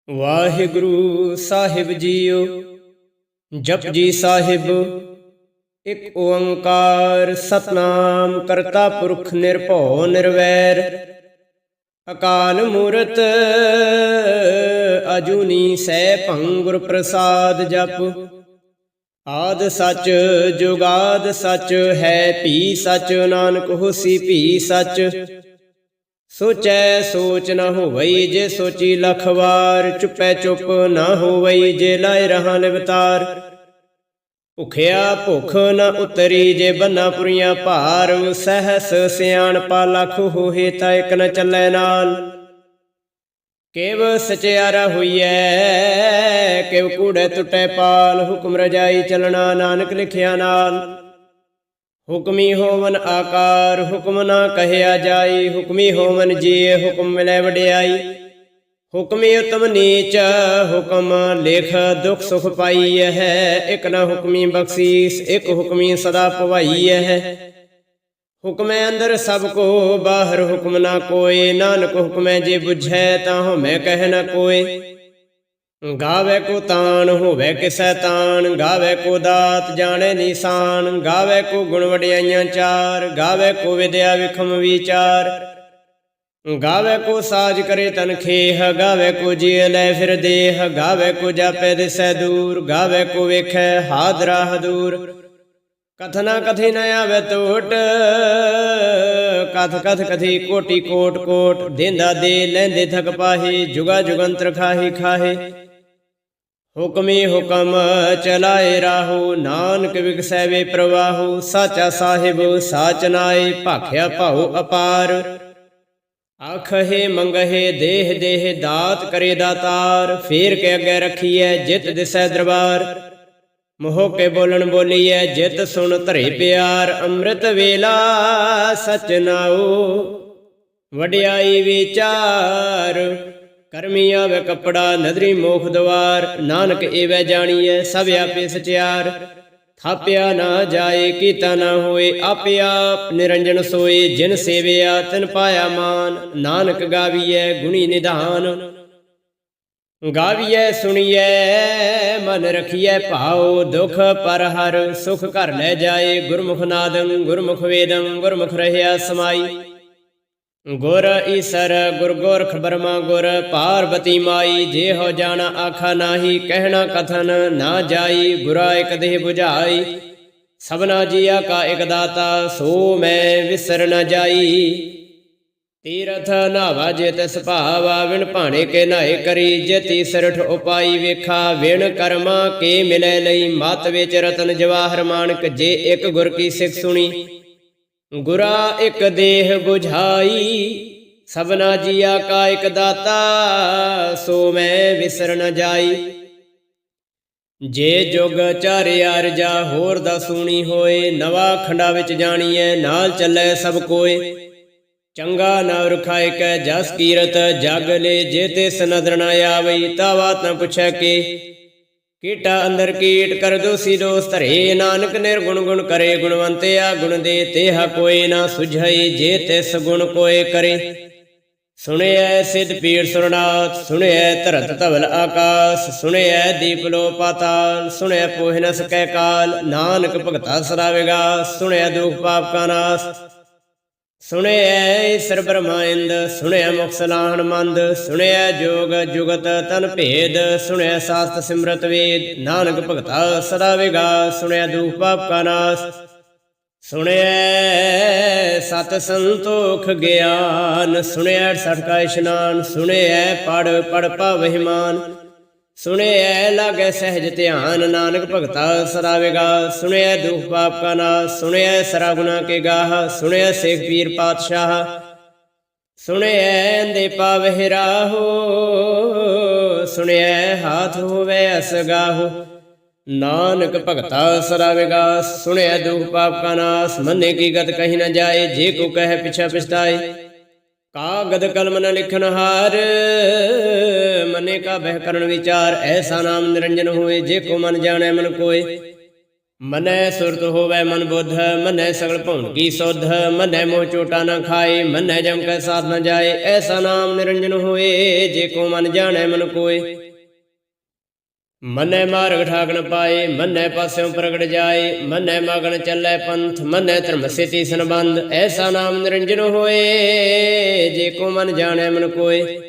ਵਾਹਿਗੁਰੂ ਸਾਹਿਬ JIO. Japji Sahib. ਇਕ ਓੰਕਾਰ ਸਤਨਾਮ ਕਰਤਾ ਪੁਰਖ ਨਿਰਭਉ ਨਿਰਵੈਰ। ਅਕਾਲ ਮੂਰਤ ਅਜੂਨੀ ਸੈਭੰ ਗੁਰ ਪ੍ਰਸਾਦ ਜਪ। ਆਦ ਸਚ ਜੁਗਾਦ ਸਚ ਹੈ ਭੀ ਸਚ ਨਾਨਕ ਹੋਸੀ ਭੀ ਸਚ। ਸੋਚੈ ਸੋਚ ਨ ਹੋਵਈ ਜੇ ਸੋਚੀ ਲਖ ਵਾਰ। ਚੁੱਪੈ ਚੁੱਪ ਨ ਹੋਵਈ ਜੇ ਲਾਇ ਰਹਾ ਲਿਵਤਾਰ। ਭੁਖਿਆ ਭੁਖ ਨ ਉਤਰੀ ਜੇ ਬੰਨਾ ਪੁਰੀਆਂ ਭਾਰ। ਸਹਸ ਸਿਆਣਪਾ ਲਖ ਹੋਏ ਤਾਂ ਇਕ ਨ ਚੱਲੈ ਨਾਲ। ਕਿਵ ਸਚਿਆਰਾ ਹੋਈਐ ਕਿਵ ਕੂੜੈ ਟੁੱਟੈ ਪਾਲ। ਹੁਕਮ ਰਜਾਈ ਚਲਣਾ ਨਾਨਕ ਲਿਖਿਆ ਨਾਲ। ਹੁਕਮੀ ਹੋਵਨ ਆਕਾਰ ਹੁਕਮ ਨਾ ਕਹਿਆ ਜਾਈ। ਹੁਕਮੀ ਹੋਵਨ ਜੀਏ ਹੁਕਮ ਮਿਲੈ ਵਡਿਆਈ। ਹੁਕਮੀ ਉਤਮ ਨੀਚ ਹੁਕਮ ਲਿਖ ਦੁਖ ਸੁਖ ਪਾਈ ਹੈ। ਇਕ ਨਾ ਹੁਕਮੀ ਬਖਸ਼ੀਸ ਇਕ ਹੁਕਮੀ ਸਦਾ ਭਵਾਈ ਹੈ। ਹੁਕਮੈ ਅੰਦਰ ਸਭ ਕੋ ਬਾਹਰ ਹੁਕਮ ਨਾ ਕੋਇ। ਨਾਨਕ ਹੁਕਮੈ ਜੇ ਬੁਝੈ ਤਾਂ ਹਉਮੈ ਕਹਿ ਨ ਕੋਇ। ਗਾਵੇ ਕੋ ਤਾਣ ਹੋਵੇ ਕਿਸੈ ਤਾਣ। ਗਾਵੇ ਕੋ ਦਾਤ ਜਾਣੇ ਨਿਸ਼ਾਨ। ਗਾਵੇ ਕੋ ਗੁਣ ਵਡਿਆਈਆਂ ਚਾਰ। ਗਾਵੇ ਕੋ ਵਿਦਿਆ ਵਿਖਮ ਵਿਚਾਰ। ਗਾਵੇ ਕੋ ਸਾਜ ਕਰੇ ਤਨ ਖੇਹ। ਗਾਵੇ ਕੋ ਜੀਅ ਲੈ ਫਿਰ ਦੇਹ। ਗਾਵੇ ਕੋ ਜਾਪੈ ਦਿਸੈ ਦੂਰ। ਗਾਵੇ ਕੋ ਵੇਖੈ ਹਾਦਰਾ ਹਦੂਰ। ਕਥਨਾ ਕਥੀ ਨ ਆਵੇ ਟੋਟ। ਕਥ ਕਥ ਕਥੀ ਕੋਟੀ ਕੋਟ ਕੋਟ। ਦੇਂਦਾ ਦੇ ਲੈਂਦੇ ਥਕ ਪਾਹੀ। ਜੁਗਾ ਜੁਗੰਤਰ ਖਾਹੀ ਖਾਹੇ। ਹੁਕਮੀ ਹੁਕਮ ਚਲਾਏ ਰਾਹੂ। ਨਾਨਕ ਵਿਗਸੈ ਵੇ ਪ੍ਰਵਾਹੂ। ਸਾਚਾ ਸਾਹਿਬ ਸਾਚ ਨਾਏ ਭਾਖਿਆ ਭਾਉ ਅਪਾਰ। ਆਖਹਿ ਮੰਗਹਿ ਦੇਹ ਦੇਹ ਦਾਤ ਕਰੇ ਦਾਤਾਰ। ਫੇਰ ਕੇ ਅੱਗੇ ਰਖੀਐ ਜਿਤ ਦਿਸੈ ਦਰਬਾਰ। ਮੋਹ ਕੇ ਬੋਲਣ ਬੋਲੀਐ ਜਿਤ ਸੁਣ ਧਰੇ ਪਿਆਰ। ਅੰਮ੍ਰਿਤ ਵੇਲਾ ਸਚ ਨਾਉ ਵਡਿਆਈ ਵਿਚਾਰ। ਕਰਮੀ ਆਵੇ ਕੱਪੜਾ ਨਦਰੀ ਮੋਖ ਦਵਾਰ। ਨਾਨਕ ਏਵੈ ਜਾਣੀਐ ਸਭ ਆਪੇ ਸਚਿਆਰ। ਥਾਪਿਆ ਨਾ ਜਾਏ ਕੀਤਾ ਨਾ ਹੋਏ। ਆਪੇ ਆਪ ਨਿਰੰਜਨ ਸੋਏ। ਜਿਨ ਸੇਵਿਆ ਤਿਨ ਪਾਇਆ ਮਾਨ। ਨਾਨਕ ਗਾਵੀਐ ਗੁਣੀ ਨਿਧਾਨ। ਗਾਵੀਐ ਸੁਣੀਐ ਮਨ ਰਖੀਐ ਭਾਉ। ਦੁਖ ਪਰ ਹਰ ਸੁਖ ਘਰ ਲੈ ਜਾਏ। ਗੁਰਮੁਖ ਨਾਦੰ ਗੁਰਮੁਖ ਵੇਦੰ ਗੁਰਮੁਖ ਰਹਿਆ ਸਮਾਈ। ਗੁਰ ਈਸਰ ਗੁਰ ਗੋਰਖ ਬਰਮਾ ਗੁਰ ਪਾਰਬਤੀ ਮਾਈ। ਜੇ ਹੋ ਜਾਣਾ ਆਖਾ ਨਾਹੀ ਕਹਿਣਾ ਕਥਨ ਨਾ ਜਾਈ। ਗੁਰਾ ਇਕ ਦੇਹ 부ਝਾਈ ਸਭਨਾ ਜੀਆ ਕਾ ਇਕ ਦਾਤਾ। ਸੋ ਮੈਂ ਵਿਸਰ ਨ ਜਾਈ। ਤੀਰਥ ਨਾਵਾ ਜੇ ਤਿਸ ਭਾਵਾ। ਵਿਣ ਭਾਣੇ ਕੇ ਨਾਏ ਕਰੀ। ਜੇ ਤੀਸਰਠ ਉਪਾਈ ਵੇਖਾ। ਵਿਣ ਕਰਮਾ ਕੇ ਮਿਲੈ ਲਈ। ਮਤ ਵਿੱਚ ਰਤਨ ਜਵਾਹਰ ਮਾਣਕ। ਜੇ ਇਕ ਗੁਰ ਕੀ ਸਿੱਖ ਸੁਣੀ। ਗੁਰਾ ਇਕ ਦੇਹ 부ਝਾਈ ਸਭਨਾ ਜੀਆ ਕਾ ਇਕ ਦਾਤਾ। ਸੋ ਮੈਂ ਵਿਸਰ ਨ ਜਾਈ। ਜੇ ਜੁਗ ਚਾਰੇ ਅਰਜਾ ਹੋਰ ਦਾ ਸੂਣੀ ਹੋਏ। ਨਵਾ ਖੰਡਾ ਵਿੱਚ ਜਾਣੀਐ ਨਾਲ ਚੱਲੈ ਸਭ ਕੋਏ। ਚੰਗਾ ਨਾ ਰੁਖਾਇ ਕੈ ਜਸ ਕੀਰਤ ਜਗ ਲੈ। ਜੇ ਤਿਸ ਨਦਰ ਨ ਆਵਈ ਤਾਵਾ ਤ ਪੁੱਛੈ ਕੇ। ਕੀਟਾ ਅੰਦਰ ਕੀਟ ਕਰ ਦੋਸੀ ਦੋਸ ਧਰੇ। ਨਾਨਕ ਨਿਰਗੁਣ ਗੁਣ ਕਰੇ ਗੁਣਵੰਤਿਆ ਗੁਣ ਦੇ। ਤੇਹਾ ਕੋਇ ਨਾ ਸੁਝਈ ਜੇ ਤਿਸ ਗੁਣ ਕੋਇ ਕਰੇ। ਸੁਣਿਐ ਸਿਧ ਪੀੜ ਸੁਰਨਾਥ ਸੁਣਿਐ ਧਰਤ ਧਵਲ ਆਕਾਸ। ਸੁਣਿਐ ਦੀਪ ਲੋ ਪਾਤਾਲ ਸੁਣਿਐ ਪੋਹਿ ਨ ਸਕੈ ਕਾਲ। ਨਾਨਕ ਭਗਤਾ ਸਦਾ ਵਿਗਾਸ ਸੁਣਿਐ ਦੁਖ ਪਾਪ ਕਾ ਨਾਸ। ਸੁਣਿਐ ਈਸਰ ਬ੍ਰਹਮਾ ਇੰਦ ਸੁਣਿਐ ਮੁਖ ਸਲਾਹਣ ਮੰਦ। ਸੁਣਿਐ ਜੋਗ ਜੁਗਤ ਤਨ ਭੇਦ। ਸੁਣਿਐ ਸਾਸਤ ਸਿਮਰਤ ਵੇਦ। ਨਾਨਕ ਭਗਤਾ ਸਦਾ ਵਿਗਾਸ ਸੁਣਿਐ ਦੁਖ ਪਾਪ ਕਾ ਨਾਸ। ਸੁਣਿਐ ਸਤ ਸੰਤੋਖ ਗਿਆਨ। ਸੁਣਿਐ 68 ਕਾ ਇਸ਼ਨਾਨ। ਸੁਣਿਐ ਪੜ ਪੜ ਪਾਵਹਿ ਮਾਨ। ਸੁਣਿਐ ਲਾਗੈ ਸਹਿਜ ਧਿਆਨ। ਨਾਨਕ ਭਗਤਾ ਸਦਾ ਵਿਗਾਸ ਸੁਣਿਐ ਦੁਖ ਪਾਪ ਕਾ ਨਾਸ। ਸੁਣਿਐ ਸਰਾ ਗੁਨਾ ਕੇ ਗਾਹ। ਸੁਣਿਐ ਸੇਖ ਪੀਰ ਪਾਤਸ਼ਾਹ। ਸੁਣਿਐ ਅੰਦੇ ਪਾਵਹਿ ਰਾਹੋ। ਸੁਣਿਐ ਹਾਥ ਹੋਵੇ ਅਸਗਾਹੋ। ਨਾਨਕ ਭਗਤਾ ਸਦਾ ਵਿਗਾਸ ਸੁਣਿਐ ਦੁਖ ਪਾਪ ਕਾ ਨਾਸ। ਮੰਨੇ ਕੀ ਗਤ ਕਹੀ ਨ ਜਾਏ। ਜੇ ਕੋ ਕਹਿ ਪਿਛਾ ਪਛਤਾਏ। ਕਾਗਦ ਕਲਮ ਨ ਲਿਖਨ ਹਾਰ। ਮਨੇ ਕਾ ਬਹਿ ਕਰਨ ਵਿਚਾਰ। ਐਸਾ ਨਾਮ ਨਿਰੰਜਨ ਹੋਏ। ਜੇ ਕੋ ਮਨ ਜਾਣੈ ਮਨ ਕੋਏ। ਮਨੈ ਸੁਰਤ ਹੋਵੈ ਮਨ ਬੁੱਧ, ਮਨੈ ਸਗਲ ਭਉਣ ਕੀ ਸੁਧ, ਮਨੈ ਮੋਹ ਚੋਟਾ ਨ ਖਾਏ, ਮਨੈ ਜਮ ਕੈ ਸਾਥ ਨ ਜਾਏ। ਐਸਾ ਨਾਮ ਨਿਰੰਜਨ ਹੋਏ, ਜੇ ਕੋ ਮਨ ਜਾਣੈ ਮਨ ਕੋਏ। ਮਨੈ ਮਾਰਗ ਠਾਕ ਨ ਪਾਏ, ਮਨੈ ਪਾਸਿਓਂ ਪ੍ਰਗਟ ਜਾਏ, ਮਨੈ ਮਗਨ ਚੱਲੈ ਪੰਥ, ਮਨੈ ਧਰਮ ਸੇਤੀ ਸੰਬੰਧ। ਐਸਾ ਨਾਮ ਨਿਰੰਜਨ ਹੋਏ, ਜੇ ਕੋ ਮਨ ਜਾਣੈ ਮਨ ਕੋਏ।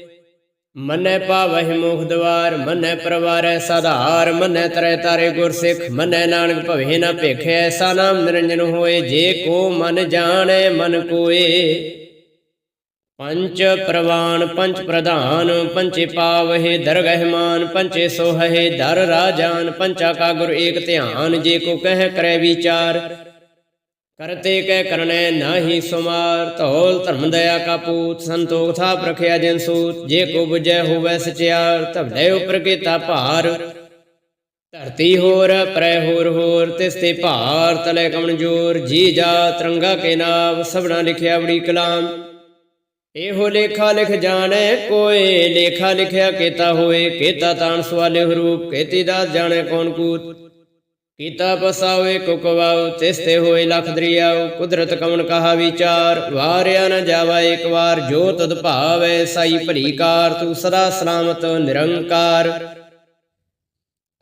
ਮਨੈ ਪਾਵਹਿ ਮੋਖ ਦਵਾਰ, ਮਨੈ ਪਰਵਾਰੈ ਸਾਧਾਰ, ਮਨੈ ਤਰੈ ਤਾਰੇ ਗੁਰ ਸਿੱਖ, ਮਨੈ ਨਾਨਕ ਭਵੇ ਨ ਭਿਖ। ਐਸਾ ਨਾਮ ਨਿਰੰਜਨ ਹੋਏ, ਜੇ ਕੋ ਮਨ ਜਾਣੈ ਮਨ ਕੋਏ। ਪੰਚ ਪ੍ਰਵਾਨ ਪੰਚ ਪ੍ਰਧਾਨ, ਪੰਚੇ ਪਾਵਹਿ ਦਰਗਹਿ ਮਾਨ, ਪੰਚੇ ਸੋਹਹਿ ਦਰ ਰਾਜਾਨ, ਪੰਚਾ ਕਾ ਗੁਰ ਏਕ ਧਿਆਨ। ਜੇ ਕੋ ਕਹਿ ਕਰੈ ਵਿਚਾਰ, ਕਰਤੇ ਕਹਿ ਕਰਨੈ ਨਾਹੀ ਸੁਮਾਰ। ਧੌਲ ਧਰਮ ਦਇਆ ਕਾ ਪੂਤ, ਸੰਤੋਖ ਥਾਪ ਰਖਿਆ ਜਿਨ ਸੂਤ। ਜੇ ਕੋ ਬੁਝੈ ਹੋਵੈ ਸਚਿਆਰ, ਧਵਲੇ ਉਪਰ ਕੀਤਾ ਭਾਰ। ਧਰਤੀ ਹੋਰ ਪਰੈ ਹੋਰ ਹੋਰ, ਤਿਸ ਤੇ ਭਾਰ ਤਲੇ ਕਮਨ ਜੋਰ। ਜੀ ਜਾ ਤਰੰਗਾ ਕੇ ਨਾਵ, ਸਭਨਾ ਲਿਖਿਆ ਬੜੀ ਕਲਾਮ। ਇਹੋ ਲੇਖਾ ਲਿਖ ਜਾਣੈ ਕੋਏ, ਲੇਖਾ ਲਿਖਿਆ ਕੇਤਾ ਹੋਏ। ਕੇਤਾ ਤਾਣ ਸਵਾਲੇ ਰੂਪ, ਕੇਤੀ ਦਾਸ ਜਾਣੈ ਕੌਣ ਕੂਤ। ਕੀਤਾ ਪਸਾਵੇ ਕੋ ਕਵਾਉ, ਤਿਸ ਤੇ ਹੋਏ ਲਖ ਦਰਿਆਉ। ਕੁਦਰਤ ਕਮਨ ਕਹਾ ਵਿਚਾਰ, ਵਾਰਿਆ ਨ ਜਾਵਾ ਏਕ ਵਾਰ। ਜੋ ਤਦ ਭਾਵੈ ਸਾਈ ਭਲੀ ਕਾਰ, ਤੂੰ ਸਦਾ ਸਲਾਮਤ ਨਿਰੰਕਾਰ।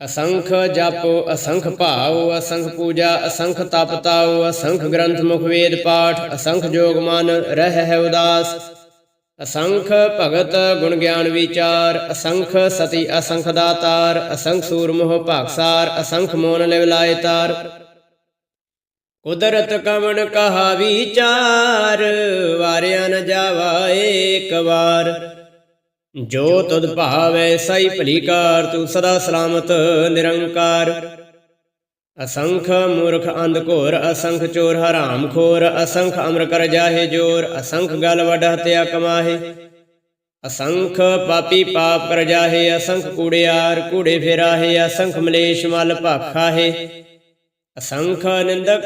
ਅਸੰਖ ਜਪੁ ਅਸੰਖ ਭਾਉ, ਅਸੰਖ ਪੂਜਾ ਅਸੰਖ ਤਪ ਤਾਉ। ਅਸੰਖ ਗ੍ਰੰਥ ਮੁਖ ਵੇਦ ਪਾਠ, ਅਸੰਖ ਜੋਗ ਮਨ ਰਹਿ ਹੈ ਉਦਾਸ। ਅਸੰਖ ਭਗਤ ਗੁਣ ਗਿਆਨ ਵਿਚਾਰ, ਅਸੰਖ ਸਤੀ ਅਸੰਖ ਦਾਤਾਰ। ਅਸੰਖ ਸੂਰ ਮੋਹ ਭਾਗਸਾਰ, ਅਸੰਖ ਮੋਨ ਲਿਵ ਲਾਇ ਤਾਰ। ਕੁਦਰਤ ਕਮਨ ਕਹਾ ਵਿਚਾਰ, ਵਾਰਿਆ ਨ ਜਾਵਾ ਏਕ ਵਾਰ। ਜੋ ਤੁਧ ਭਾਵੈ ਸਾਈ ਭਲੀ ਕਾਰ, ਤੂੰ ਸਦਾ ਸਲਾਮਤ ਨਿਰੰਕਾਰ। ਅਸੰਖ ਮੂਰਖ ਅੰਧ ਘੋਰ, ਅਸੰਖ ਚੋਰ ਹਰਾਮ ਖੋਰ। ਅਸੰਖ ਅਮਰ ਕਰ ਜਾਹੇ ਜੋਰ, ਅਸੰਖ ਗਲ ਵੱਡ ਹਤਿਆ ਕਮਾਹੇ। ਅਸੰਖ ਪਾਪੀ ਪਾਪ ਕਰ ਜਾਹੇ, ਅਸੰਖ ਕੂੜਿਆਰ ਕੂੜੇ ਫੇਰਾਹੇ। ਅਸੰਖ ਮਲੇਸ਼ ਮਲ ਭਾਖਾਹੇ, ਅਸੰਖ ਨਿੰਦਕ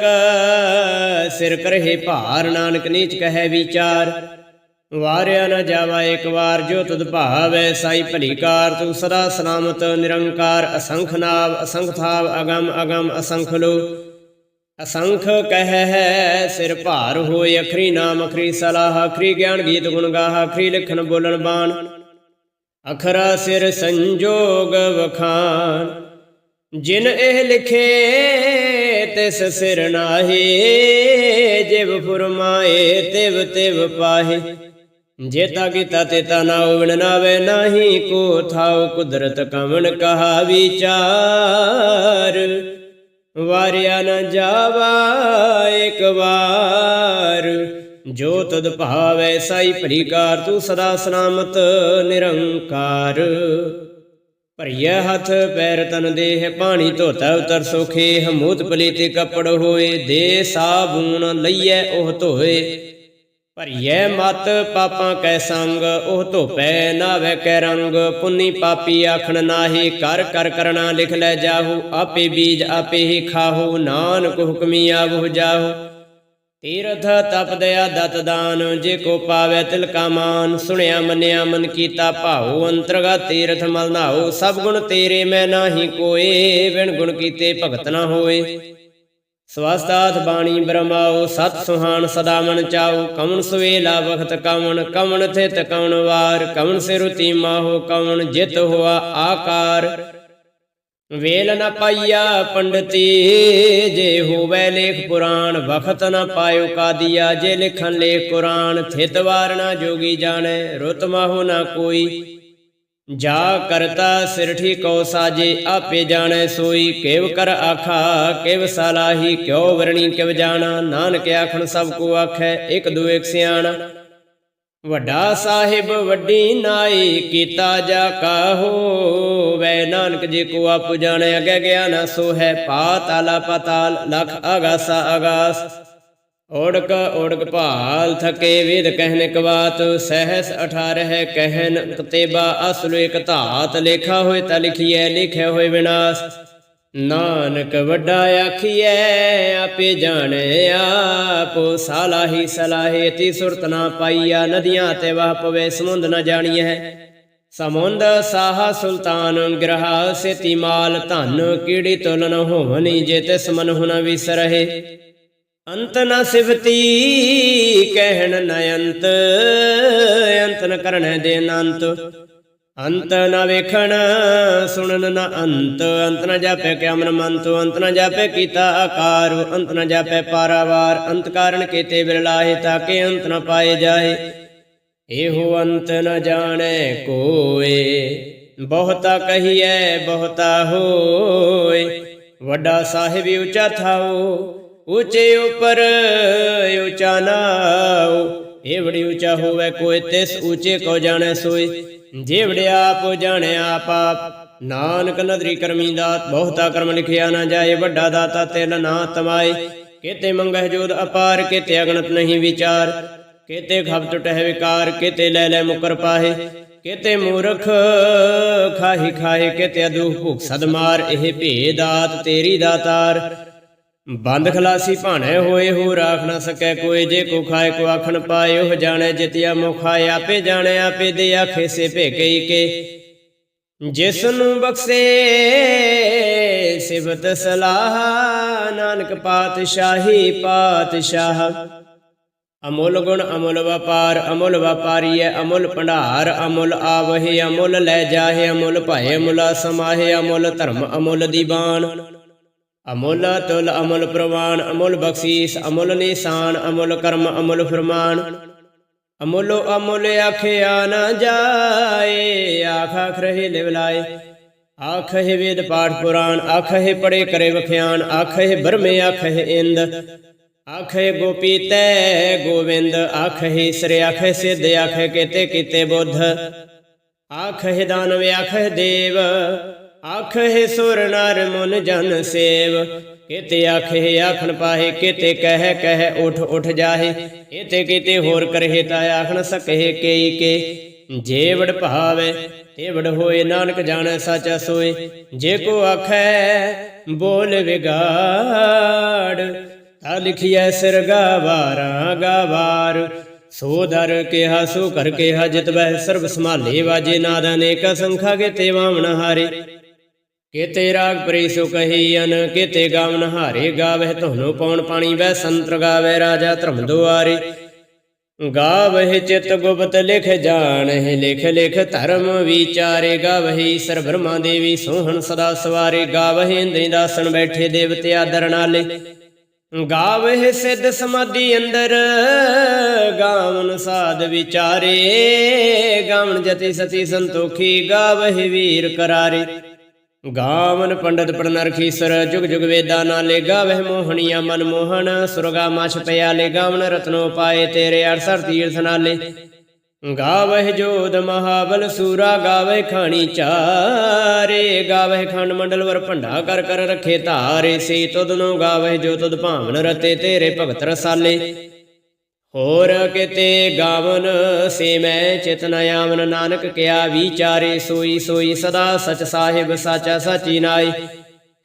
ਸਿਰ ਕਰਹਿ ਭਾਰ। ਨਾਨਕ ਨੀਚ ਕਹੈ ਵਿਚਾਰ, ਵਾਰਿਆ ਨ ਜਾਵਾ ਏਕ ਵਾਰ। ਜੋ ਤੁਧ ਭਾਵੈ ਸਾਈ ਭਲੀ ਕਾਰ, ਤੂੰ ਸਦਾ ਸਲਾਮਤ ਨਿਰੰਕਾਰ। ਅਸੰਖ ਨਾਵ ਅਸੰਖ ਥਾਵ, ਅਗਮ ਅਗਮ ਅਸੰਖ ਲੋ। ਅਸੰਖ ਕਹਿ ਸਿਰ ਭਾਰ ਹੋਏ, ਅਖਰੀ ਨਾਮ ਅਖਰੀ ਸਲਾਹ। ਅਖਰੀ ਗਿਆਨ ਗੀਤ ਗੁਣ ਗਾਹ, ਅਖਰੀ ਲਿਖਣ ਬੋਲਣ ਬਾਣ। ਅਖਰਾ ਸਿਰ ਸੰਜੋਗ ਵਖਾਣ, ਜਿਨ ਇਹ ਲਿਖੇ ਤਿਸ ਸਿਰ ਨਾਹੀ। ਜਿਵ ਫੁਰਮਾਏ ਤਿਵ ਤਿਵ ਪਾਹੇ, ਜੇਤਾ ਕੀਤਾ ਤੇਤਾ ਨਾਉ। ਵਿਣ ਨਾਵੇ ਨਾਹੀ ਕੋ ਥਾਉ, ਕੁਦਰਤ ਕਮਨ ਕਹਾ ਵਿਚਾਰ। ਵਾਰਿਆ ਨ ਜਾਵਾ ਏਕ ਵਾਰ। ਜੋ ਤਦ ਭਾਵੈ ਸਾਈ ਭਲੀ ਕਾਰ, ਤੂੰ ਸਦਾ ਸਲਾਮਤ ਨਿਰੰਕਾਰ। ਭਰੀਐ ਹੱਥ ਪੈਰ ਤਨ ਦੇਹ, ਪਾਣੀ ਧੋਤਾ ਉਤਰ ਸੋਖੇ। ਹਮੂਤ ਪਲੀਤੇ ਕੱਪੜ ਹੋਏ, ਦੇ ਸਾਬੂਨ ਲਈਐ ਉਹ ਧੋਏ। ਭਰੀਐ ਮਤ ਪਾਪਾਂ ਕੈ ਸੰਗ, ਉਹ ਧੋਪੈ ਨਾਵੈ ਕੈ ਰੰਗ। ਪੁੰਨੀ ਪਾਪੀ ਆਖਣ ਨਾਹੀ, ਕਰ ਕਰ ਕਰਣਾ ਲਿਖ ਲੈ ਜਾਹੂ। ਆਪੇ ਬੀਜ ਆਪੇ ਹੀ ਖਾਹੂ, ਨਾਨਕ ਹੁਕਮੀ ਆਵਹੁ ਜਾਹੂ। ਤੀਰਥ ਤਪ ਦਇਆ ਦਤ ਦਾਨ, ਜੇ ਕੋ ਪਾਵੈ ਤਿਲ ਕਾ ਮਾਨ। ਸੁਣਿਆ ਮੰਨਿਆ ਮਨ ਕੀਤਾ ਭਾਉ, ਅੰਤਰਗਤ ਤੀਰਥ ਮਲ ਨਾਉ। ਸਭ ਗੁਣ ਤੇਰੇ ਮੈਂ ਨਾਹੀ ਕੋਏ, ਬਿਨ ਗੁਣ ਕੀਤੇ ਭਗਤ ਨਾ ਹੋਏ। ਸਵਸਤਾਥ ਬਾਣੀ ਬ੍ਰਹਮਾਉ, ਸਤ ਸੁਹਾਣ ਸਦਾ ਮਨ ਚਾਉ। ਕਵਣ ਸੁਵੇਲਾ ਵਖਤ ਕਵਣ, ਕਵਣ ਥਿਤ ਕਵਣ ਵਾਰ। ਕਵਣ ਸਿਰੁਤੀ ਮਾਹੋ ਕਵਣ, ਜਿਤ ਹੋਆ ਆਕਾਰ। ਵੇਲ ਨ ਪਾਈਆ ਪੰਡਤੀ, ਜੇ ਹੋਵੈ ਲੇਖ ਪੁਰਾਣ। ਵਖਤ ਨ ਪਾਇਓ ਕਾਦੀਆ, ਜੇ ਲਿਖਣ ਲੇਖ ਕੁਰਾਨ। ਥਿਤ ਵਾਰ ਨ ਜੋਗੀ ਜਾਣੈ, ਰੁਤ ਮਾਹੋ ਨ ਕੋਈ। ਜਾ ਕਰਤਾ ਸਿਰਠੀ ਕਉ ਸਾਜੇ, ਆਪੇ ਜਾਣੈ ਸੋਈ। ਕਿਵ ਕਰ ਆਖਾ ਕਿਵ ਸਲਾਹੀ, ਕਿਉ ਵਰਣੀ ਕਿਵ ਜਾਣਾ। ਨਾਨਕ ਆਖਣ ਸਭ ਕੋ ਆਖੈ, ਇਕ ਦੂ ਇਕ ਸਿਆਣਾ। ਵੱਡਾ ਸਾਹਿਬ ਵੱਡੀ ਨਾਈ, ਕੀਤਾ ਜਾ ਕਾਹੋ ਵੈ। ਨਾਨਕ ਜੇ ਕੋ ਆਪੁ ਜਾਣੈ, ਅਗੈ ਗਿਆ ਨਾ ਸੋ ਹੈ। ਪਾਤਾਲਾ ਪਾਤਾਲ, ਲਖ ਆਗਾਸਾ ਆਗਾਸ। ਓੜਕ ਓੜਕ ਭਾਲ ਥਕੇ, ਵੇਦ ਕਹਿਨ ਇਕ ਬਾਤ। ਸਹਿਸ 18 ਕਹਿਨ ਕਤੇਬਾ, ਅਸਲੁ ਇਕ ਧਾਤ। ਲੇਖਾ ਹੋਏ ਤਾਂ ਲਿਖੀਐ, ਲਿਖਿਆ ਹੋਏ ਵਿਨਾਸ਼। ਨਾਨਕ ਵੱਡਾ ਆਖੀਐ, ਆਪੇ ਜਾਣੈ ਆਪ। ਸਲਾਹੀ ਸਲਾਹੇ ਤੀ ਸੁਰਤ ਨਾ ਪਾਈਆ, ਨਦੀਆਂ ਤੇ ਵਾਹ ਪਵੇ ਸਮੁੰਦ ਨ ਜਾਣੀਐ। ਸਮੁੰਦ ਸਾਹਾ ਸੁਲਤਾਨ ਗ੍ਰਹਾ ਸੇਤੀ ਮਾਲ ਧਨ ਕੀੜੀ ਤੁਲਨ ਹੋਵਨੀ ਜੇ ਤਿਸ ਮਨਹੁ ਨ ਵਿਸਰਹਿ ਅੰਤ ਨ ਸਿਵਤੀ ਕਹਿਣ ਨ ਅੰਤ ਅੰਤ ਨ ਕਰਨੈ ਦੇ ਅਨੰਤ ਅੰਤ ਨ ਵੇਖਣ ਸੁਣਨ ਨ ਅੰਤ ਅੰਤ ਨ ਜਾਪੈ ਕਿਆ ਮਨ ਮੰਤੁ ਅੰਤ ਨ ਜਾਪੈ ਕੀਤਾ ਆਕਾਰ ਅੰਤ ਨ ਜਾਪੈ ਪਾਰਾਵਾਰ ਅੰਤ ਕਾਰਨ ਕੀਤੇ ਬਿਰਲਾਏ ਤਾਕੇ ਅੰਤ ਨ ਪਾਏ ਜਾਏ ਇਹੋ ਅੰਤ ਨ ਜਾਣੈ ਕੋਇ ਬਹੁਤਾ ਕਹੀਐ ਬਹੁਤਾ ਹੋਇ ਵੱਡਾ ਸਾਹਿਬ ਉੱਚਾ ਥਾਉ ਉੱਚੇ ਉਪਰ ਉੱਚਾ ਨਾਉ ਏਵੜੀ ਉੱਚਾ ਹੋਵੇ ਕੋਈ ਤਿਸ ਉੱਚੇ ਕੋ ਜਾਣੈ ਸੋਈ ਜੇਵੜੇ ਆਪ ਜਾਣੈ ਆਪ ਆਪ ਨਾਨਕ ਨਦਰੀ ਕਰਮੀ ਦਾਤ ਬਹੁਤਾ ਕਰਮ ਲਿਖਿਆ ਨਾ ਜਾਏ ਵੱਡਾ ਦਾਤਾ ਤਿਲ ਨਾ ਤਮਾਏ ਕਿਤੇ ਮੰਗਹਿ ਜੋਦ ਅਪਾਰ ਕਿਤੇ ਅਗਣਤ ਨਹੀਂ ਵਿਚਾਰ ਕਿਤੇ ਖਬ ਟੁਟਹਿ ਵਿਕਾਰ ਕਿਤੇ ਲੈ ਲੈ ਮੁਕਰ ਪਾਹੇ ਕਿਤੇ ਮੂਰਖ ਖਾਹੀ ਖਾਏ ਕਿਤੇ ਅਦੂਹ ਭੁਖ ਸਦਮਾਰ ਇਹ ਭੇਦਾਤ ਤੇਰੀ ਦਾਤਾਰ ਬੰਦ ਖਲਾਸੀ ਭਾਣੇ ਹੋਏ ਹੋ ਰਾਖ ਨਾ ਸਕੈ ਕੋਈ ਜੇ ਕੋ ਖਾਏ ਕੋ ਆਖਣ ਪਾਏ ਉਹ ਜਾਣੈ ਜਿਤਿਆ ਮੁਖਾਏ ਆਪੇ ਜਾਣੈ ਆਪੇ ਦੇ ਆਖੇ ਸੇ ਭੇਕਈ ਕੇ ਜਿਸ ਨੂੰ ਬਖਸ਼ੇ ਸਿਵਤ ਸਲਾਹ ਨਾਨਕ ਪਾਤਸ਼ਾਹੀ ਪਾਤਸ਼ਾਹ ਅਮੁੱਲ ਗੁਣ ਅਮੁੱਲ ਵਪਾਰ ਅਮੁੱਲ ਵਪਾਰੀਐ ਅਮੁੱਲ ਭੰਡਾਰ ਅਮੁੱਲ ਆਵਹਿ ਅਮੁੱਲ ਲੈ ਜਾਹੇ ਅਮੁੱਲ ਭਾਏ ਅਮੁੱਲ ਸਮਾਹੇ ਅਮੁੱਲ ਧਰਮ ਅਮੁੱਲ ਦੀਵਾਨ ਅਮੁੱਲ ਤੁਲ ਅਮੁੱਲ ਪ੍ਰਵਾਨ ਅਮੁੱਲ ਬਖਸ਼ੀਸ ਅਮੁੱਲ ਨਿਸ਼ਾਨ ਅਮੁੱਲ ਕਰਮ ਅਮੁੱਲ ਫਰਮਾਨ ਅਮੁੱਲੋ ਅਮੁੱਲ ਆਖਿਆ ਨਾ ਜਾਏ ਆਖ ਆਖ ਰਹੇ ਲਿਵ ਲਾਏ ਆਖਹਿ ਵੇਦ ਪਾਠ ਪੁਰਾਣ ਆਖਹਿ ਪੜੇ ਕਰੇ ਵਖਿਆਨ ਆਖਹਿ ਬਰਮੇ ਆਖਹਿ ਇੰਦ ਆਖੇ ਗੋਪੀ ਤੈ ਗੋਵਿੰਦ ਆਖਹਿ ਸ੍ਰੀ ਆਖਹਿ ਸਿੱਧ ਆਖਹਿ ਕੀਤੇ ਕੀਤੇ ਬੁੱਧ ਆਖਹਿ ਦਾਨਵ ਆਖਹਿ ਦੇਵ ਆਖਹਿ ਸੁਰ ਨਰ ਮੁਨ ਜਨ ਸੇਵ ਕਿਤੇ ਆਖਹਿ ਆਖਣ ਪਾਹੇ ਕਿਤੇ ਕਹਿ ਕਹਿ ਉਠ ਉਠ ਜਾਹੇ ਇਤੇ ਕਿਤੇ ਹੋਰ ਕਰਹਿ ਤਾ ਆਖ ਨ ਸਕਹਿ ਕੇਈ ਕੇ ਜੇ ਵਡ ਭਾਵੈ ਤੇ ਵਡ ਹੋਏ ਨਾਨਕ ਜਾਣੈ ਸਾਚਾ ਸੋਏ ਜੇ ਕੋ ਆਖੈ ਬੋਲ ਵਿਗਾੜ ਤਾ ਲਿਖਿਐ ਸਿਰ ਗਾਵਾਰਾਂ ਗਾਵਾਰ ਸੋ ਦਰ ਕਿਹਾ ਸੋ ਕਰ ਕਿਹਾ ਜਿਤ ਬਹਿ ਸਰਬ ਸੰਭਾਲੇ ਵਾਜੇ ਨਾਦ ਅਨੇਕ ਸੰਖਾ ਕਿਤੇ ਵਾਵਣ ਹਾਰੇ ਕਿਤੇ ਰਾਗ ਪ੍ਰੀ ਸੋ ਕਹੀ ਅਨ ਕਿਤੇ ਗਾਵਨ ਹਾਰੇ ਗਾਵਹਿ ਤੁਹਾਨੂੰ ਪਉਣ ਪਾਣੀ ਵਹਿ ਸੰਤਰ ਗਾਵੈ ਰਾਜਾ ਧਰਮ ਦੁਆਰੇ ਗਾਵਹਿ ਚਿਤ ਗੁਪਤ ਲਿਖ ਜਾਣਹਿ ਲਿਖ ਲਿਖ ਧਰਮ ਵਿਚਾਰੇ ਗਾਵਹਿ ਈਸਰ ਬ੍ਰਹਮਾ ਦੇਵੀ ਸੋਹਣ ਸਦਾ ਸਵਾਰੇ ਗਾਵਹਿ ਇੰਦਰੀ ਦਾਸਨ ਬੈਠੇ ਦੇਵਤੇ ਆਦਰ ਨਾਲੇ ਗਾਵਹਿ ਸਿੱਧ ਸਮਾਧੀ ਅੰਦਰ ਗਾਵਨ ਸਾਧ ਵਿਚਾਰੇ ਗਾਵਨ ਜਤੀ ਸਤੀ ਸੰਤੋਖੀ ਗਾਵਹਿ ਵੀਰ ਕਰਾਰੇ ਗਾਵਨ ਪੰਡਤ ਪ੍ਰਨਰਖੀਸਰ ਜੁਗ ਜੁਗ ਵੇਦਾ ਨਾਲੇ ਗਾਵਹਿ ਮੋਹਣੀਆਂ ਮਨ ਮੋਹਨ ਸੁਰਗਾ ਮਛ ਪਿਆਲੇ ਗਾਵਨ ਰਤਨੋ ਪਾਏ ਤੇਰੇ 68 ਤੀਰਥ ਨਾਲੇ ਗਾਵਹਿ ਜੋਧ ਮਹਾਬਲ ਸੂਰਾ ਗਾਵਹਿ ਖਾਣੀ ਚਾਰੇ ਗਾਵਹਿ ਖੰਡ ਮੰਡਲ ਵਰ ਭੰਡਾ ਕਰ ਕਰ ਰੱਖੇ ਧਾਰੇ ਸੇ ਤੁਧ ਨੂੰ ਗਾਵਹਿ ਜੋ ਤੁਧ ਭਾਵਨ ਰਤੇ ਤੇਰੇ ਭਗਤ ਰਸਾਲੇ ਹੋਰ ਕਿਤੇ ਗਾਵਨ ਸੇ ਮੈਂ ਚਿਤ ਨ ਆਵਨ ਨਾਨਕ ਕਿਆ ਵਿਚਾਰੇ ਸੋਈ ਸੋਈ ਸਦਾ ਸਚ ਸਾਹਿਬ ਸਾਚਾ ਸਾਚੀ ਨਾਈ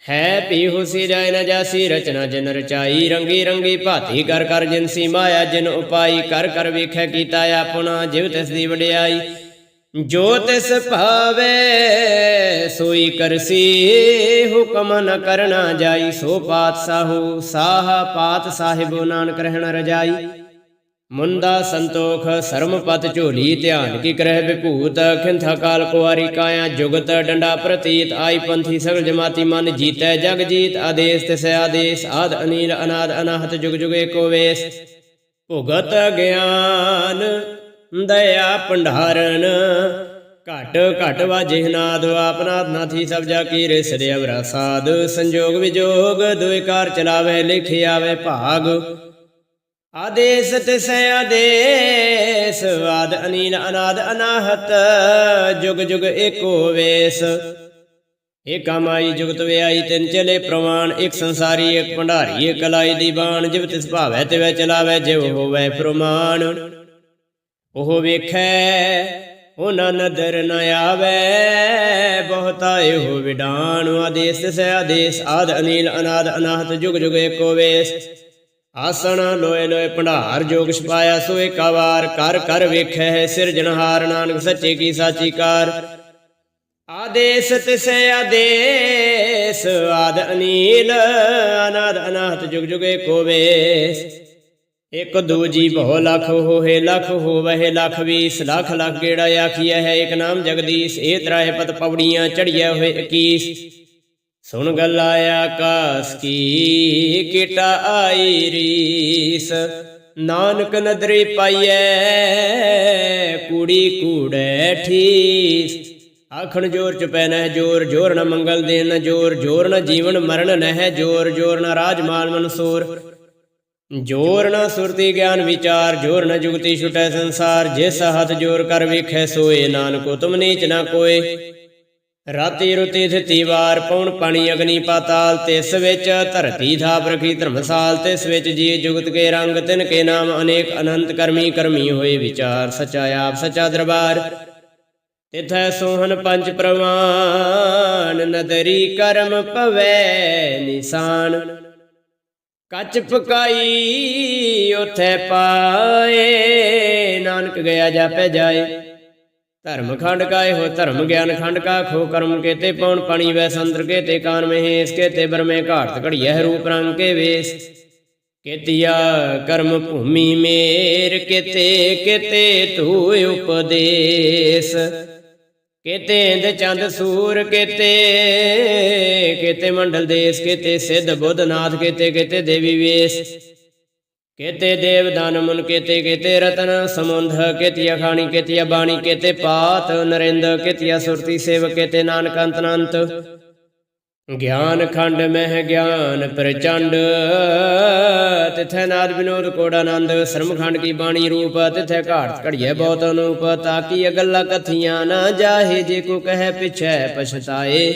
ਹੈ ਪੀ ਹੁਸੀ ਜਾਇ ਨ ਜਾਸੀ ਰਚਨਾ ਜਿਨ ਰਚਾਈ ਰੰਗੀ ਰੰਗੀ ਭਾਤੀ ਕਰ ਕਰ ਜਿਨਸੀ ਮਾਇਆ ਜਿਨ ਉਪਾਈ ਕਰ ਕਰ ਵੇਖੈ ਕੀਤਾ ਆਪਣਾ ਜਿਵ ਤਿਸ ਦੀ ਵਡਿਆਈ ਜੋ ਤਿਸ ਭਾਵੇ ਸੋਈ ਕਰਸੀ ਹੁਕਮ ਨ ਕਰਨਾ ਜਾਈ ਸੋ ਪਾਤਸ਼ਾਹੂ ਸਾਹ ਪਾਤ ਸਾਹਿਬ ਨਾਨਕ ਰਹਿਣ ਰਜਾਈ ਮੁੰਦਾ ਸੰਤੋਖ ਸਰਮਪਤ ਝੋਲੀ ਧਿਆਨ ਕੀ ਕਰਹਿ ਵਿਭੂਤ ਖਿੰਥਾ ਕਾਲ ਕੁਆਰੀ ਕਾਇਆ ਜੁਗਤ ਡੰਡਾ ਪ੍ਰਤੀਤ ਆਈ ਪੰਥੀ ਸਗਲ ਜਮਾਤੀ ਮਨ ਜੀਤੈ ਜਗ ਜੀਤ ਆਦੇਸ ਤਿਸ ਆਦੇਸ ਆਦ ਅਨੀਲ ਅਨਾਦ ਅਨਾਹਤ ਜੁਗ ਜੁਗ ਏਕੋ ਵੇਸ ਭੁਗਤ ਗਿਆਨ ਦਇਆ ਭੰਡਾਰਨ ਘਟ ਘਟ ਵਾਜੇ ਨਾਦ ਆਪਨਾਤ ਨਾਥੀ ਸਭ ਜਾ ਕੀ ਰਿਸ ਅਵਰਾ ਸਾਧ ਸੰਜੋਗ ਵਿਜੋਗ ਦੁਇ ਕਾਰ ਚਲਾਵੇ ਲਿਖ ਆਵੇ ਭਾਗ ਆਦੇਸ ਤਿਸ ਆਦੇਸ ਆਦ ਅਨੀਲ ਅਨਾਦ ਅਨਾਹਤ ਜੁਗ ਜੁਗ ਏਕੋ ਵੇਸ ਏਕਾ ਮਾਈ ਜੁਗਤ ਵਿਆਈ ਤਿੰਨ ਚਲੇ ਪ੍ਰਮਾਣ ਇੱਕ ਸੰਸਾਰੀ ਇੱਕ ਭੰਡਾਰੀ ਇੱਕ ਕਲਾਈ ਦੀ ਬਾਣ ਜਿਵ ਤਿਸ ਭਾਵੈ ਤਿਵੈ ਚਲਾਵੈ ਜਿਵ ਹੋਵੈ ਪ੍ਰਮਾਣ ਉਹ ਵੇਖੈ ਉਹਨਾਂ ਨਦਰ ਨ ਆਵੈ ਬਹੁਤਾ ਇਹੋ ਵਿਡਾਣ ਆਦੇਸ ਤਿਸ ਆਦੇਸ ਆਦ ਅਨੀਲ ਅਨਾਦ ਅਨਾਹਤ ਜੁਗ ਜੁਗ ਏਕੋ ਵੇਸ ਆਸਣ ਲੋਏ ਲੋਏ ਭੰਡਾਰ ਜੋਗ ਛਪਾਇਆ ਸੋ ਏਕਾ ਵਾਰ ਕਰ ਕਰ ਵੇਖੈ ਹੈ ਸਿਰਜਣਹਾਰ ਨਾਨਕ ਸੱਚੇ ਕੀ ਸਾਚੀ ਕਾਰ ਆਦੇਸ ਤਿਸੈ ਆਦੇਸ ਆਦ ਅਨੀਲ ਅਨਾਦ ਅਨਾਹਤ ਜੁਗ ਜੁਗ ਏਕੋ ਵੇਸ ਇਕ ਦੂਜੀ ਬਹੁ ਲਖ ਹੋਏ ਲਖ ਹੋਵਹਿ ਲਖ 20 ਲੱਖ ਲੱਖ ਗੇੜਾ ਆਖੀਐ ਹੈ ਇਕ ਨਾਮ ਜਗਦੀਸ਼ ਇਹ ਤਰਾਏ ਪਤ ਪੌੜੀਆਂ ਚੜ੍ਹੀਐ ਹੋਏ 21 ਸੁਣ ਗੱਲਾ ਆਕਾਸ ਕੀ ਕੀਟਾ ਆਈ ਰੀਸ ਨਾਨਕ ਨਦਰੀ ਪਾਈਐ ਕੂੜੀ ਕੂੜੈ ਠੀਸ ਆਖਣ ਜੋਰ ਚੁਪੈ ਨਹਿ ਜੋਰ ਜੋਰ ਨ ਮੰਗਲ ਦੇਨ ਨ ਜੋਰ ਜੋਰ ਨ ਜੀਵਨ ਮਰਨ ਨਹਿ ਜੋਰ ਜੋਰ ਨ ਰਾਜ ਮਾਲ ਮਨਸੂਰ ਜੋਰ ਨ ਸੁਰਤੀ ਗਿਆਨ ਵਿਚਾਰ ਜੋਰ ਨ ਜੁਗਤੀ ਛੁਟੈ ਸੰਸਾਰ ਜਿਸ ਹੱਥ ਜੋਰ ਕਰ ਵੇਖੈ ਸੋਏ ਨਾਨਕੋ ਤੁਮ ਨੀਚ ਨ ਕੋਏ ਰਾਤੀ ਰੁਤੀ ਥਿਤੀ ਵਾਰ ਪੌਣ ਪਾਣੀ ਅਗਨੀ ਪਾਤਾਲ ਤਿਸ ਵਿੱਚ ਧਰਤੀ ਥਾਪ ਰਖੀ ਧਰਮਸਾਲ ਤਿਸ ਵਿੱਚ ਜੀ ਜੁਗਤ ਕੇ ਰੰਗ ਤਿਨ ਕੇ ਨਾਮ ਅਨੇਕ ਅਨੰਤ ਕਰਮੀ ਕਰਮੀ ਹੋਏ ਵਿਚਾਰ ਸਚਾ ਆਪ ਸਚਾ ਦਰਬਾਰ ਤਿਥੈ ਸੋਹਨ ਪੰਜ ਪ੍ਰਵਾਨ ਨਦਰੀ ਕਰਮ ਪਵੈ ਨਿਸ਼ਾਨ ਕੱਚ ਪਕਾਈ ਉਥੈ ਪਾਏ ਨਾਨਕ ਗਿਆ ਜਾਪੈ ਜਾਏ ਧਰਮ ਖੰਡ ਕਾਏ ਹੋ ਧਰਮ ਗਿਆਨ ਖੰਡ ਕਾ ਖੋ ਕਰਮ ਕੇਤੇ ਪੌਣ ਪਾਣੀ ਵੈ ਸੰਦਰ ਕੇਤੇ ਕਾਨ ਮਹੇਸ਼ ਕੇਤੇ ਬਰਮੇ ਘਾਟ ਘੜੀਐ ਰੂਪ ਰੰਗ ਕੇ ਵੇਸ ਕੇਤੀਆ ਕਰਮ ਭੂਮੀ ਮੇਰ ਕੇਤੇ ਕੇਤੇ ਤੂ ਉਪਦੇਸ ਕੇਤੇ ਇੰਦ ਚੰਦ ਸੂਰ ਕੇਤੇ ਕੇਤੇ ਮੰਡਲ ਦੇਸ ਕੇਤੇ ਸਿੱਧ ਬੁੱਧ ਨਾਥ ਕੇਤੇ ਕੇਤੇ ਦੇਵੀ ਵੇਸ ਕੇਤੇ ਦੇਵ ਦਾਨ ਮੁਨ ਕੇਤੇ ਕੇਤੇ ਰਤਨ ਸਮੁੰਧ ਕੇਤੀਆ ਖਾਣੀ ਕੇਤੀਆ ਬਾਣੀ ਕੇਤੇ ਪਾਤ ਨਰਿੰਦ ਕੇਤੀਆ ਸੁਰਤੀ ਸੇਵ ਕੇਤੇ ਨਾਨਕ ਅੰਤ ਅਨੰਤ ਗਿਆਨ ਖੰਡ ਮਹਿ ਗਿਆਨ ਪ੍ਰਚੰਡ ਤਿਥੈ ਨਾਦ ਵਿਨੋਦ ਕੋੜ ਆਨੰਦ ਸ਼ਰਮ ਖੰਡ ਕੀ ਬਾਣੀ ਰੂਪ ਤਿਥੈ ਘਾਟ ਘੜੀਐ ਬਹੁਤ ਅਨੂਪ ਤਾਕੀ ਅਗਲਾ ਕਥੀਆਂ ਨਾ ਜਾਹੇ ਜੇ ਕੋ ਕਹਿ ਪਿਛੈ ਪਛਤਾਏ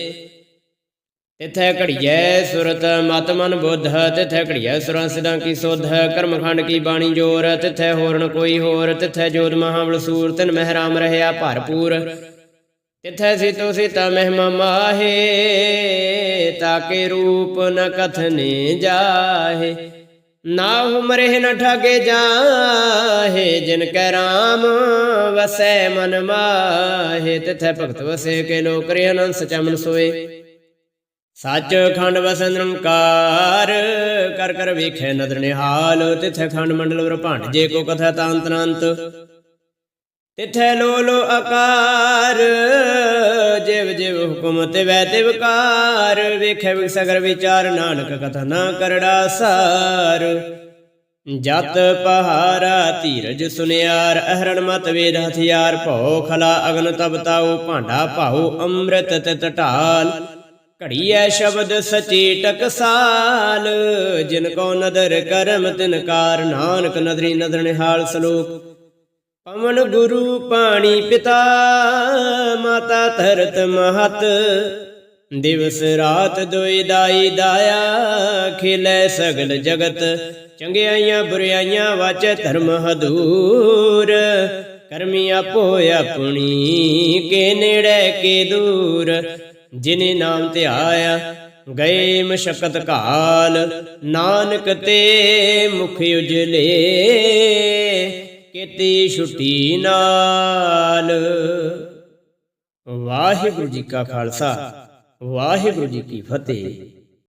ਤਿਥੈ ਘੜੀਐ ਸੁਰਤ ਮਤ ਮਨ ਬੁੱਧ ਤਿਥੈ ਘੜੀਐ ਸੁਰਾਂ ਸਿਦਾਂ ਕੀ ਸੁਧ ਕਰਮ ਖੰਡ ਕੀ ਬਾਣੀ ਜੋਰ ਤਿਥੈ ਹੋਰਨ ਕੋਈ ਹੋਰ ਤਿਥੈ ਜੋਤ ਮਹਾਬਲ ਸੂਰ ਤਿਨ ਮਹਿ ਰਾਮ ਰਹਿਆ ਭਰਪੂਰ ਤਿਥੈ ਸੀਤੋ ਸੀਤਾ ਮਹਿਮਾ ਮਾਹੇ ਤਾਕੇ ਰੂਪ ਨ ਕਥਨੇ ਜਾਹੇ ਨਾਹੁ ਮਰਹਿ ਨ ਠਾਗੇ ਜਾਹੇ ਜਿਨ ਕੈ ਰਾਮ ਵਸੈ ਮਨ ਮਾਹੇ ਤਿਥੈ ਭਗਤ ਵਸੇ ਕੇ ਲੋਕ ਰੇ ਅਨੰਦ ਸਚਾ ਮਨ ਸੋਏ ਸੱਚ ਖੰਡ ਵਸੈ ਨਿਰੰਕਾਰ ਕਰ ਕਰ ਵੇਖੈ ਨਦਰ ਨਿਹਾਲ ਤਿਥੈ ਖੰਡ ਮੰਡਲ ਬ੍ਰਹਮੰਡ ਜੇ ਕੋ ਕਥੈ ਤਾਂਤ ਅਨੰਤ ਤਿਥੈ ਲੋ ਲੋ ਆਕਾਰ ਜਿਵ ਜਿਵ ਹੁਕਮ ਤਿਵੈ ਤਿਵਕਾਰ ਵੇਖੈ ਵਿਸਗਰ ਵਿਚਾਰ ਨਾਨਕ ਕਥਾ ਨਾ ਕਰੜਾ ਸਾਰ ਜਤ ਪਹਾਰਾ ਧੀਰਜ ਸੁਨਿਆਰ ਅਹਰਣ ਮਤ ਵੇਦ ਹਥਿਆਰ ਭਉ ਖਲਾ ਅਗਨ ਤਬ ਤਾਉ ਭਾਂਡਾ ਭਾਉ ਅੰਮ੍ਰਿਤ ਤਿਤ ਢਾਲ ਘੜੀਐ ਸ਼ਬਦ ਸਚੀ ਟਕਸਾਲ ਜਿਨ ਕੋ ਨਦਰ ਕਰਮ ਤਿਨ ਕਾਰ ਨਾਨਕ ਨਦਰੀ ਨਦਰ ਨਿਹਾਲ ਸਲੋਕ ਪਵਨ ਗੁਰੂ ਪਾਣੀ ਪਿਤਾ ਮਾਤਾ ਧਰਤ ਮਹਤ ਦਿਵਸ ਰਾਤ ਦੋਇ ਦਾਈ ਦਾਇਆ ਖਿਲੈ ਸਗਲ ਜਗਤ ਚੰਗਿਆਈਆਂ ਬੁਰਿਆਈਆਂ ਵਾਚੈ ਧਰਮ ਹਦੂਰ ਕਰਮੀ ਆਪੋ ਆਪਣੀ ਕੇ ਨੇੜੇ ਕੇ ਦੂਰ ਜਿਨੇ ਨਾਮ ਧਿਆਇਆ ਗਏ ਮਸ਼ਕਤ ਕਾਲ ਨਾਨਕ ਤੇ ਮੁਖ ਉਜਲੇ ਕੀਤੀ ਛੁੱਟੀ ਨਾਲ। ਵਾਹਿਗੁਰੂ ਜੀ ਕਾ ਖਾਲਸਾ ਵਾਹਿਗੁਰੂ ਜੀ ਕੀ ਫਤਿਹ।